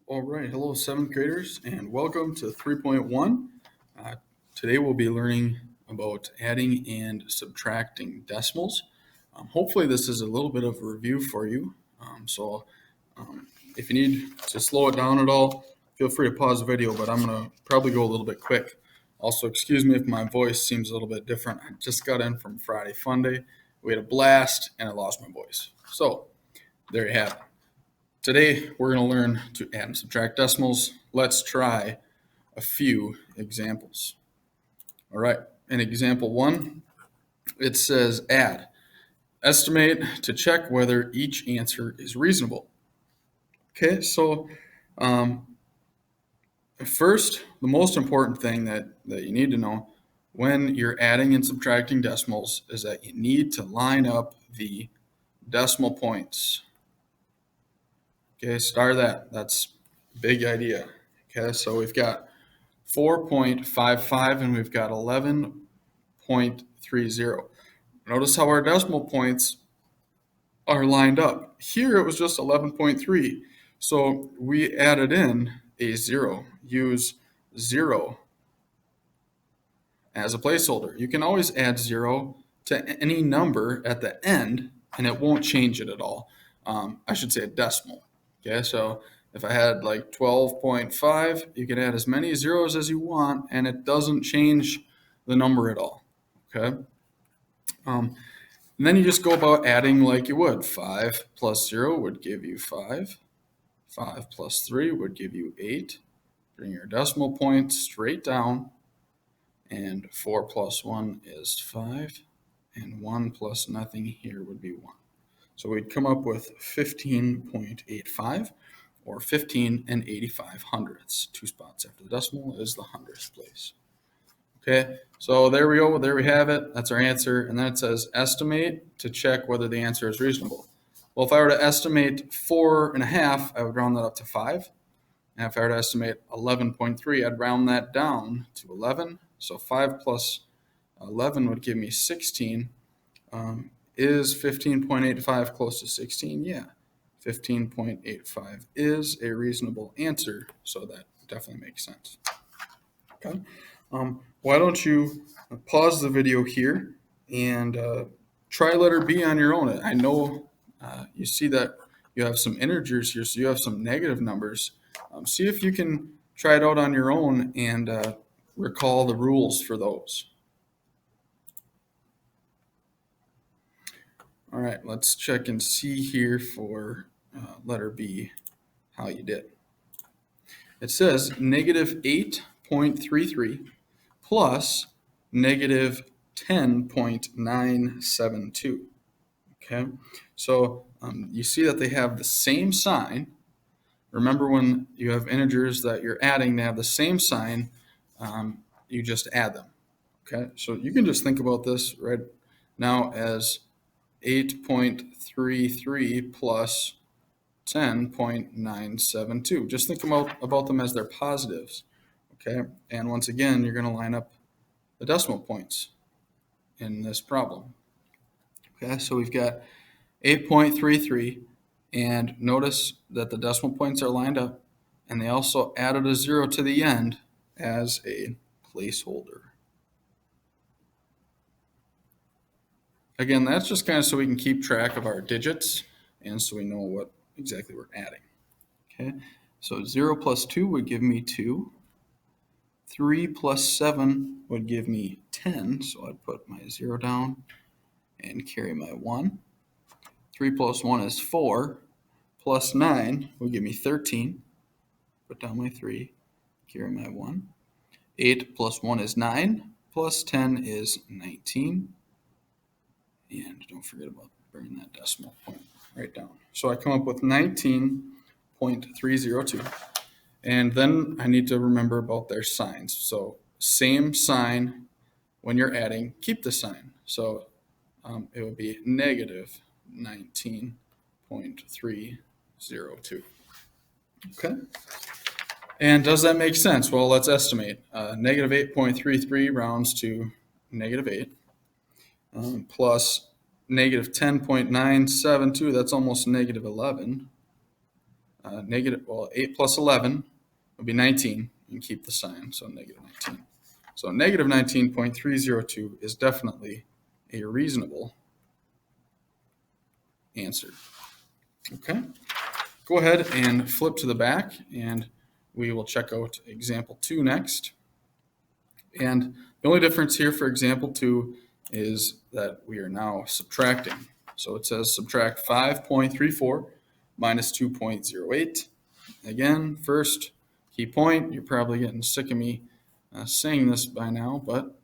All right, hello, seventh graders, and welcome to 3.1. Today we'll be learning about adding and subtracting decimals. Hopefully, this is a little bit of a review for you. If you need to slow it down at all, feel free to pause the video, but I'm going to probably go a little bit quick. Also, excuse me if my voice seems a little bit different. I just got in from Friday Fun Day. We had a blast, and I lost my voice. So, there you have it. Today, we're going to learn to add and subtract decimals. Let's try a few examples. All right, in example 1, it says add. Estimate to check whether each answer is reasonable. Okay, so first, the most important thing that you need to know when you're adding and subtracting decimals is that you need to line up the decimal points. Okay, star that. That's a big idea. Okay, so we've got 4.55 and we've got 11.30. Notice how our decimal points are lined up. Here it was just 11.3. So we added in a 0. Use 0 as a placeholder. You can always add 0 to any number at the end and it won't change it at all. I should say a decimal. Okay, so if I had like 12.5, you can add as many zeros as you want and it doesn't change the number at all. Okay. And then you just go about adding like you would. 5 plus 0 would give you 5. 5 plus 3 would give you 8. Bring your decimal point straight down. And 4 plus 1 is 5. And 1 plus nothing here would be 1. So we'd come up with 15.85 or 15 and 85 hundredths. 2 spots after the decimal is the hundredths place. Okay, so there we go. There we have it. That's our answer. And then it says estimate to check whether the answer is reasonable. Well, if I were to estimate 4.5, I would round that up to 5. And if I were to estimate 11.3, I'd round that down to 11. So 5 plus 11 would give me 16. Is 15.85 close to 16? Yeah, 15.85 is a reasonable answer, so that definitely makes sense. Okay, why don't you pause the video here and try letter B on your own. I know you see that you have some integers here, so you have some negative numbers. See if you can try it out on your own and recall the rules for those. All right, let's check and see here for letter B how you did. It says negative 8.33 plus negative 10.972. Okay, so you see that they have the same sign. Remember, when you have integers that you're adding, they have the same sign, you just add them. Okay, so you can just think about this right now as 8.33 plus 10.972. Just think about them as their positives. Okay, and once again, you're going to line up the decimal points in this problem. Okay, so we've got 8.33, and notice that the decimal points are lined up, and they also added a 0 to the end as a placeholder. Again, that's just kind of so we can keep track of our digits and so we know what exactly we're adding. Okay, so 0 plus 2 would give me 2. 3 plus 7 would give me 10, so I'd put my 0 down and carry my 1. 3 plus 1 is 4, plus 9 would give me 13. Put down my 3, carry my 1. 8 plus 1 is 9, plus 10 is 19. And don't forget about bringing that decimal point right down. So I come up with 19.302. And then I need to remember about their signs. So same sign when you're adding, keep the sign. So it would be negative 19.302. Okay. And does that make sense? Well, let's estimate. Negative 8.33 rounds to negative 8. Plus negative 10.972, that's almost negative 11. well, 8 plus 11 would be 19, and keep the sign, so negative 19. So negative 19.302 is definitely a reasonable answer. Okay, go ahead and flip to the back, and we will check out example 2 next. And the only difference here for example 2 is that we are now subtracting. So it says subtract 5.34 minus 2.08. Again, first key point, you're probably getting sick of me saying this by now, but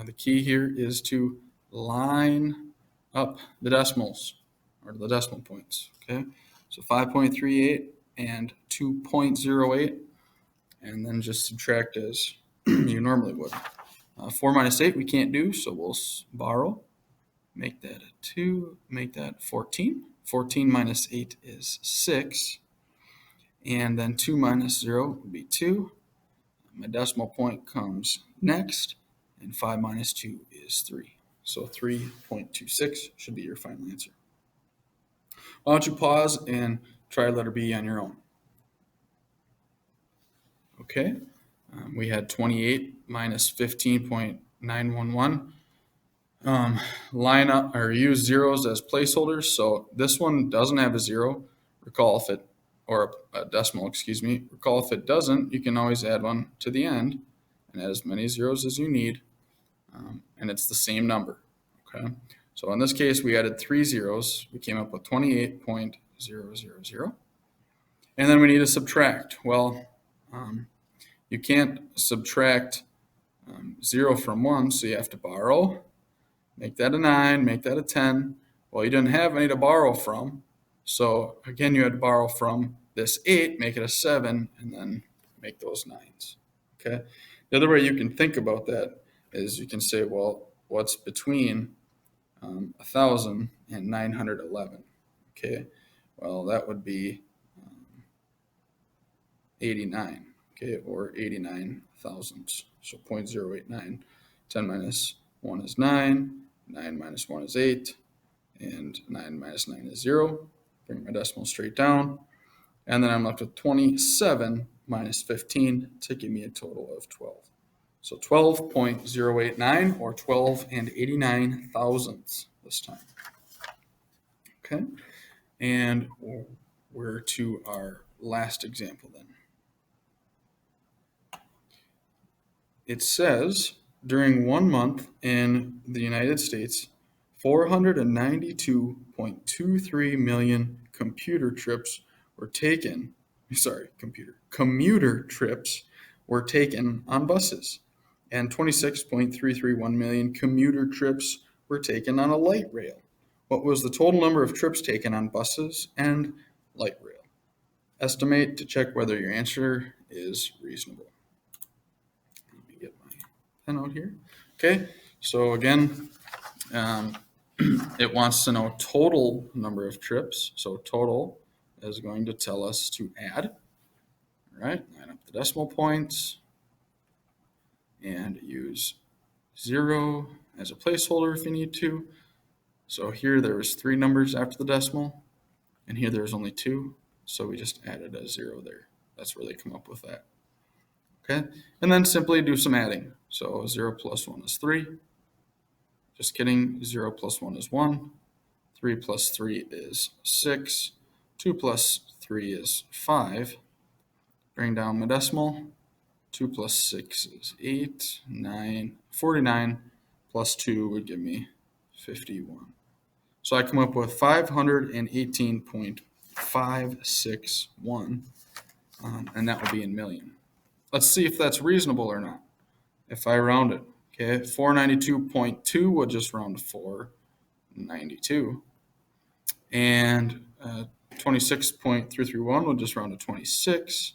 the key here is to line up the decimals, or the decimal points, okay? So 5.38 and 2.08, and then just subtract as you normally would. 4 minus 8 we can't do, so we'll borrow. Make that a 2, make that 14. 14 minus 8 is 6. And then 2 minus 0 would be 2. My decimal point comes next, and 5 minus 2 is 3. So 3.26 should be your final answer. Why don't you pause and try letter B on your own? Okay, we had 28 minus 15.911. Line up or use zeros as placeholders. So this one doesn't have a 0. Recall if it, or a decimal, excuse me. Recall if it doesn't, you can always add one to the end and add as many zeros as you need. And it's the same number. Okay. So in this case, we added 3 zeros. We came up with 28.000. And then we need to subtract. Well, you can't subtract 0 from 1, so you have to borrow. Make that a 9, make that a 10. Well, you didn't have any to borrow from. So again, you had to borrow from this 8, make it a 7, and then make those 9s. Okay. The other way you can think about that is you can say, well, what's between 1,000 and 911? Okay. Well, that would be 89. Okay, or 89 thousandths. So 0.089. 10 minus 1 is 9. 9 minus 1 is 8. And 9 minus 9 is 0. Bring my decimal straight down. And then I'm left with 27 minus 15 to give me a total of 12. So 12.089 or 12 and 89 thousandths this time. Okay, and we're to our last example then. It says during 1 month in the United States, 492.23 million commuter trips were taken on buses, and 26.331 million commuter trips were taken on a light rail. What was the total number of trips taken on buses and light rail? Estimate to check whether your answer is reasonable. Let me get my pen out here. Okay, so again, it wants to know total number of trips. So total is going to tell us to add. All right, line up the decimal points and use 0 as a placeholder if you need to. So here there was 3 numbers after the decimal, and here there's only 2. So we just added a 0 there. That's where they come up with that. Okay, and then simply do some adding. So 0 plus 1 is 3. Just kidding, 0 plus 1 is 1. 3 plus 3 is 6. 2 plus 3 is 5. Bring down my decimal. 2 plus 6 is 8. 49 plus 2 would give me 51. So I come up with 518.561, and that would be in million. Let's see if that's reasonable or not. If I round it, okay, 492.2 would just round to 492. And 26.331 would just round to 26.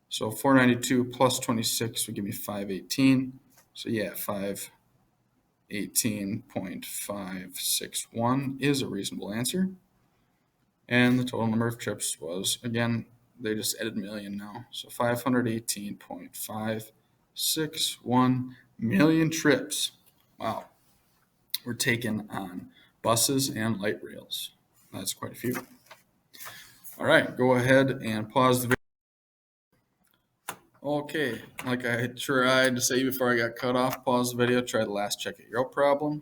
So 492 plus 26 would give me 518. So yeah, 518.561 is a reasonable answer. And the total number of trips was, again, they just added million now. So 518.561 million trips. Wow. Were taken on buses and light rails. That's quite a few. All right, go ahead and pause the video. Okay, like I tried to say before I got cut off, pause the video, try the last check it out problem.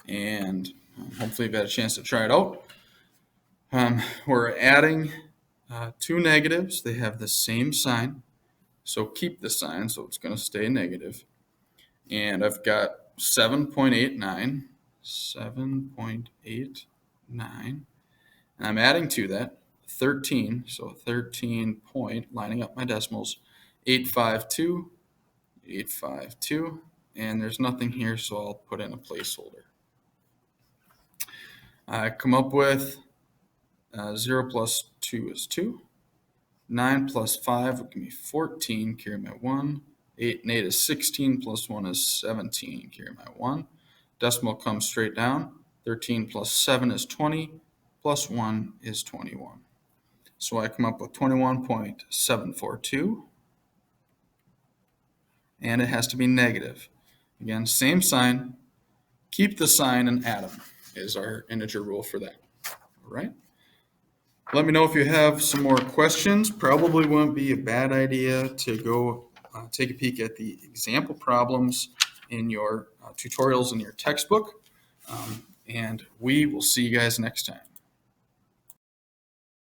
And hopefully you've had a chance to try it out. We're adding two negatives. They have the same sign. So keep the sign, so it's going to stay negative. And I've got 7.89, 7.89. And I'm adding to that 13, so 13 point, lining up my decimals, 852, 852. And there's nothing here, so I'll put in a placeholder. I come up with 0 plus 2 is 2. 9 plus 5 would give me 14, carry my 1. 8 and 8 is 16, plus 1 is 17, carry my 1. Decimal comes straight down. 13 plus 7 is 20, plus 1 is 21. So I come up with 21.742. And it has to be negative. Again, same sign. Keep the sign and add them is our integer rule for that. All right. Let me know if you have some more questions. Probably wouldn't be a bad idea to go take a peek at the example problems in your tutorials in your textbook. And we will see you guys next time.